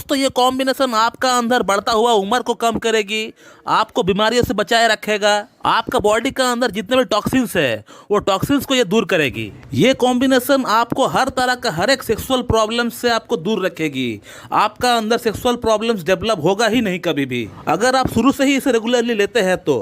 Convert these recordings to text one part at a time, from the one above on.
दोस्तों ये कॉम्बिनेशन आपका अंदर बढ़ता हुआ उम्र को कम करेगी, आपको बीमारियों से बचाए रखेगा, आपका बॉडी का अंदर जितने भी टॉक्सिन्स है वो टॉक्सिन्स को ये दूर करेगी। ये कॉम्बिनेशन आपको हर तरह का हर एक सेक्सुअल प्रॉब्लम से आपको दूर रखेगी। आपका अंदर सेक्सुअल प्रॉब्लम्स डेवलप होगा ही नहीं कभी भी, अगर आप शुरू से ही इसे रेगुलरली लेते हैं तो।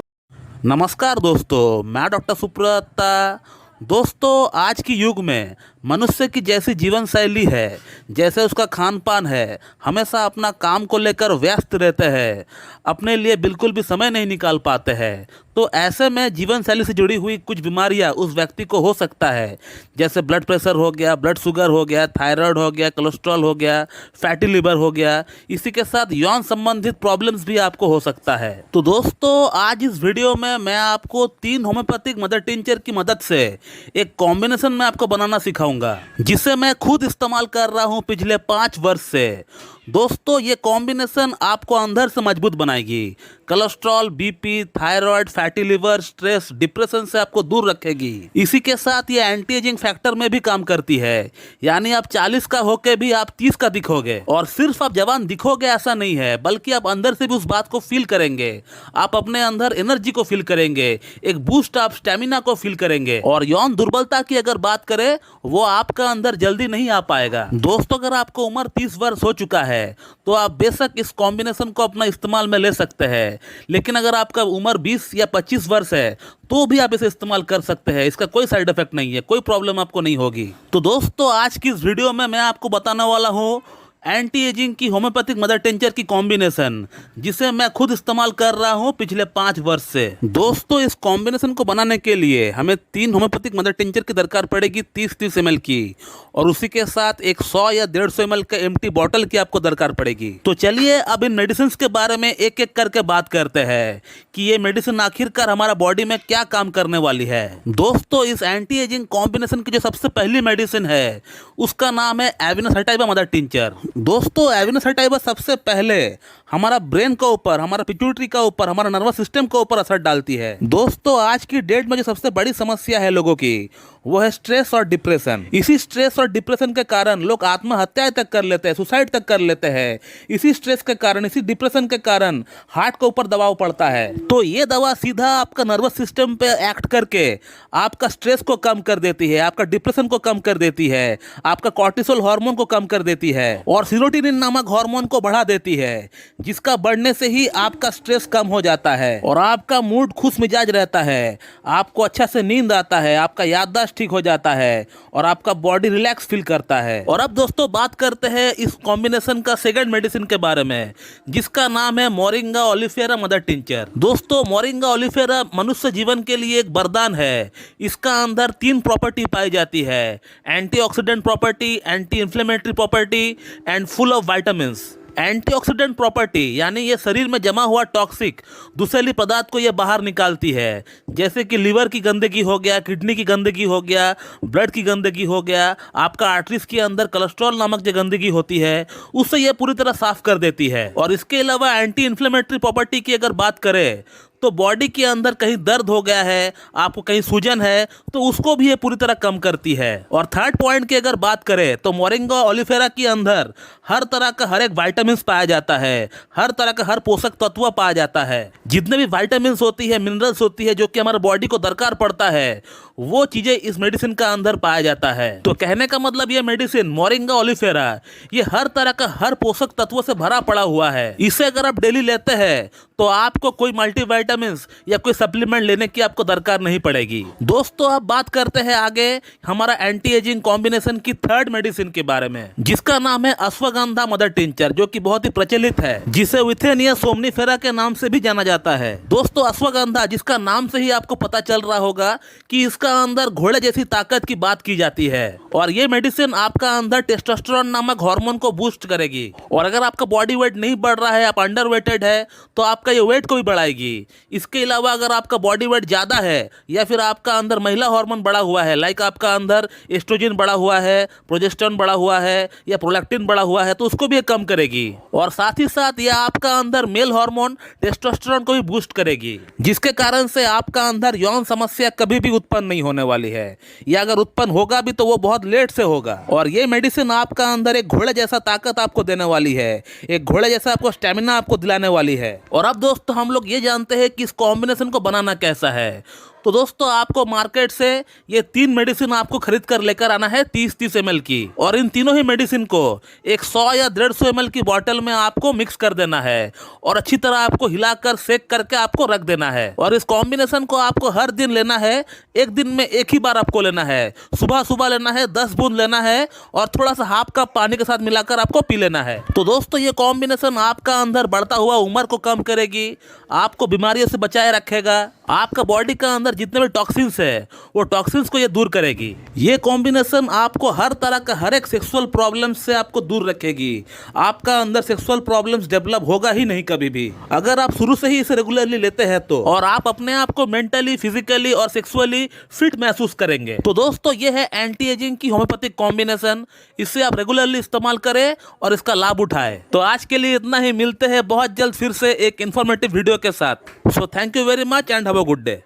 नमस्कार दोस्तों, मैं डॉक्टर सुब्रता। दोस्तों आज की युग में मनुष्य की जैसी जीवन शैली है, जैसे उसका खान पान है, हमेशा अपना काम को लेकर व्यस्त रहते हैं, अपने लिए बिल्कुल भी समय नहीं निकाल पाते हैं। तो ऐसे में जीवन शैली से जुड़ी हुई कुछ बीमारियां उस व्यक्ति को हो सकता है, जैसे ब्लड प्रेशर हो गया, ब्लड शुगर हो गया, थायराइड हो गया, कोलेस्ट्रॉल हो गया, फैटी लिवर हो गया। इसी के साथ यौन संबंधित प्रॉब्लम्स भी आपको हो सकता है। तो दोस्तों आज इस वीडियो में मैं आपको 3 होम्योपैथिक मदर टिंचर की मदद से एक कॉम्बिनेशन में आपको बनाना सिखाऊंगा, जिसे मैं खुद इस्तेमाल कर रहा हूं पिछले 5 वर्ष से। दोस्तों ये कॉम्बिनेशन आपको अंदर से मजबूत बनाएगी, cholesterol, BP, thyroid, fatty liver, stress, depression से आपको दूर रखेगी। इसी के साथ ये एंटी एजिंग फैक्टर में भी काम करती है, यानी आप 40 का होके भी आप 30 का दिखोगे। और सिर्फ आप जवान दिखोगे ऐसा नहीं है, बल्कि आप अंदर से भी उस बात को फील करेंगे। आप अपने अंदर एनर्जी को फील करेंगे, एक बूस्ट आप स्टेमिना को फील करेंगे। और यौन दुर्बलता की अगर बात करें, वो आपका अंदर जल्दी नहीं आ पाएगा। दोस्तों अगर आपको उम्र 30 वर्ष हो चुका है तो आप बेशक इस कॉम्बिनेशन को अपना इस्तेमाल में ले सकते हैं, लेकिन अगर आपका उम्र 20 या 25 वर्ष है तो भी आप इसे इस्तेमाल कर सकते हैं। इसका कोई साइड इफेक्ट नहीं है, कोई प्रॉब्लम आपको नहीं होगी। तो दोस्तों आज की इस वीडियो में मैं आपको बताने वाला हूँ एंटी एजिंग की होम्योपैथिक मदर टिंचर की कॉम्बिनेशन, जिसे मैं खुद इस्तेमाल कर रहा हूं पिछले 5 वर्ष से। दोस्तों इस कॉम्बिनेशन को बनाने के लिए हमें 3 होम्योपैथिक मदर टिंचर की दरकार पड़ेगी 30-30 ml की, और उसी के साथ एक 100 या 150 ml का एम्प्टी बॉटल की आपको दरकार पड़ेगी। तो चलिए अब इन मेडिसिन के बारे में एक एक करके बात करते हैं कि ये मेडिसिन आखिरकार हमारा बॉडी में क्या काम करने वाली है। दोस्तों इस एंटी एजिंग कॉम्बिनेशन की जो सबसे पहली मेडिसिन है उसका नाम है एविनस सैटाइवा मदर टिंचर। दोस्तों एविनस सैटाइवा सबसे पहले हमारा ब्रेन के ऊपर, हमारा पिट्यूटरी का ऊपर, हमारा नर्वस सिस्टम के ऊपर असर डालती है। दोस्तों आज की डेट में जो सबसे बड़ी समस्या है लोगों की, वो है स्ट्रेस और डिप्रेशन। इसी स्ट्रेस और डिप्रेशन के कारण लोग आत्महत्या तक कर लेते हैं, सुसाइड तक कर लेते हैं। इसी स्ट्रेस के कारण, इसी डिप्रेशन के कारण हार्ट के ऊपर दबाव पड़ता है। तो ये दवा सीधा आपका नर्वस सिस्टम पे एक्ट करके आपका स्ट्रेस को कम कर देती है, आपका डिप्रेशन को कम कर देती है, आपका कॉर्टिसोल हार्मोन को कम कर देती है और सेरोटोनिन नामक हार्मोन को बढ़ा देती है, जिसका बढ़ने से ही आपका स्ट्रेस कम हो जाता है और आपका मूड खुश मिजाज रहता है, आपको अच्छा से नींद आता है, आपका याददाश्त ठीक हो जाता है और आपका बॉडी रिलैक्स फील करता है। और अब दोस्तों बात करते हैं इस कॉम्बिनेशन का सेकंड मेडिसिन के बारे में, जिसका नाम है मोरिंगा ओलिफेरा मदर टिंचर। दोस्तों मोरिंगा ओलिफेरा मनुष्य जीवन के लिए एक वरदान है। इसका अंदर 3 प्रॉपर्टी पाई जाती है, antioxidant property, anti inflammatory property and full of vitamins. Antioxidant property यानी ये शरीर में जमा हुआ टॉक्सिक दुशीली पदार्थ को ये बाहर निकालती है, जैसे कि लीवर की गंदगी हो गया, किडनी की गंदगी हो गया, ब्लड की गंदगी हो गया, आपका आर्टरीज के अंदर कोलेस्ट्रॉल नामक जो गंदगी होती है उससे ये पूरी तरह साफ कर देती है। और इसके अलावा एंटी इन्फ्लेमेटरी प्रॉपर्टी की अगर बात करें तो बॉडी के अंदर कहीं दर्द हो गया है, आपको कहीं सूजन है, तो उसको भी ये पूरी तरह कम करती है। और थर्ड पॉइंट की अगर बात करें तो मोरिंगा ओलिफेरा के अंदर हर तरह का हर एक विटामिन्स पाया जाता है, हर तरह का हर पोषक तत्व पाया जाता है। जितने भी विटामिन्स होती है, मिनरल्स होती है जो कि हमारे बॉडी को दरकार पड़ता है, वो चीजें इस मेडिसिन का अंदर पाया जाता है। तो कहने का मतलब ये मेडिसिन मोरिंगा ओलिफेरा ये हर तरह का हर पोषक तत्व से भरा पड़ा हुआ है। इसे अगर आप डेली लेते हैं तो आपको कोई मल्टीविटामिन्स या कोई सप्लीमेंट लेने की आपको दरकार नहीं पड़ेगी। दोस्तों अब बात करते हैं आगे हमारा एंटी एजिंग कॉम्बिनेशन की थर्ड मेडिसिन के बारे में, जिसका नाम है अश्वगंधा मदर टिंचर, जो कि बहुत ही प्रचलित है, जिसे विथेनिया सोमनीफेरा के नाम से भी जाना जाता है। दोस्तों अश्वगंधा, जिसका नाम से ही आपको पता चल रहा होगा कि इसका अंदर घोड़े जैसी ताकत की बात की जाती है, और ये मेडिसिन आपका अंदर टेस्टोस्टेरोन नामक हार्मोन को बूस्ट करेगी। और अगर आपका बॉडी वेट नहीं बढ़ रहा है, आप अंडर वेटेड है, तो आपका ये वेट को भी बढ़ाएगी। इसके अलावा अगर आपका बॉडी वेट ज्यादा है या फिर आपका अंदर महिला हार्मोन बढ़ा हुआ है, लाइक आपका अंदर एस्ट्रोजन बढ़ा हुआ है, प्रोजेस्टेरोन बढ़ा हुआ है या प्रोलैक्टिन बढ़ा हुआ है, तो उसको भी ये कम करेगी। और साथ ही साथ यह आपका अंदर मेल हार्मोन टेस्टोस्टेरोन को भी बूस्ट करेगी, जिसके कारण से आपका अंदर यौन समस्या कभी भी उत्पन्न नहीं नहीं होने वाली है, या अगर उत्पन्न होगा भी तो वो बहुत लेट से होगा। और ये मेडिसिन आपका अंदर एक घोड़े जैसा ताकत आपको देने वाली है, एक घोड़े जैसा आपको स्टेमिना आपको दिलाने वाली है। और अब दोस्तों हम लोग ये जानते हैं कि इस कॉम्बिनेशन को बनाना कैसा है। तो दोस्तों आपको मार्केट से ये 3 मेडिसिन आपको खरीद कर लेकर आना है 30-30 ml की, और इन तीनों ही मेडिसिन को एक 100 या 150 ml की बोतल में आपको मिक्स कर देना है और अच्छी तरह आपको हिलाकर सेक करके आपको रख देना है। और इस कॉम्बिनेशन को आपको हर दिन लेना है, एक दिन में एक ही बार आपको लेना है, सुबह सुबह लेना है, 10 बूंद लेना है और थोड़ा सा हाफ कप पानी के साथ मिलाकर आपको पी लेना है। तो दोस्तों ये कॉम्बिनेशन आपका अंदर बढ़ता हुआ उम्र को कम करेगी, आपको बीमारियों से बचाए रखेगा, आपका बॉडी का अंदर जितने भी टॉक्सिन्स है वो टॉक्सिन्स को ये दूर करेगी। ये कॉम्बिनेशन आपको हर तरह का हर एक सेक्सुअल प्रॉब्लम्स से आपको दूर रखेगी। आपका अंदर सेक्सुअल प्रॉब्लम्स डेवलप होगा ही नहीं कभी भी, अगर आप शुरू से ही इसे रेगुलरली लेते हैं तो। और आप अपने आप को मेंटली, फिजिकली और सेक्सुअली फिट महसूस करेंगे। तो दोस्तों ये है एंटी एजिंग की होम्योपैथिक कॉम्बिनेशन, इसे आप रेगुलरली इस्तेमाल करें और इसका लाभ उठाएं। तो आज के लिए इतना ही, मिलते हैं बहुत जल्द फिर से एक इंफॉर्मेटिव वीडियो के साथ। So thank you very much and have a good day.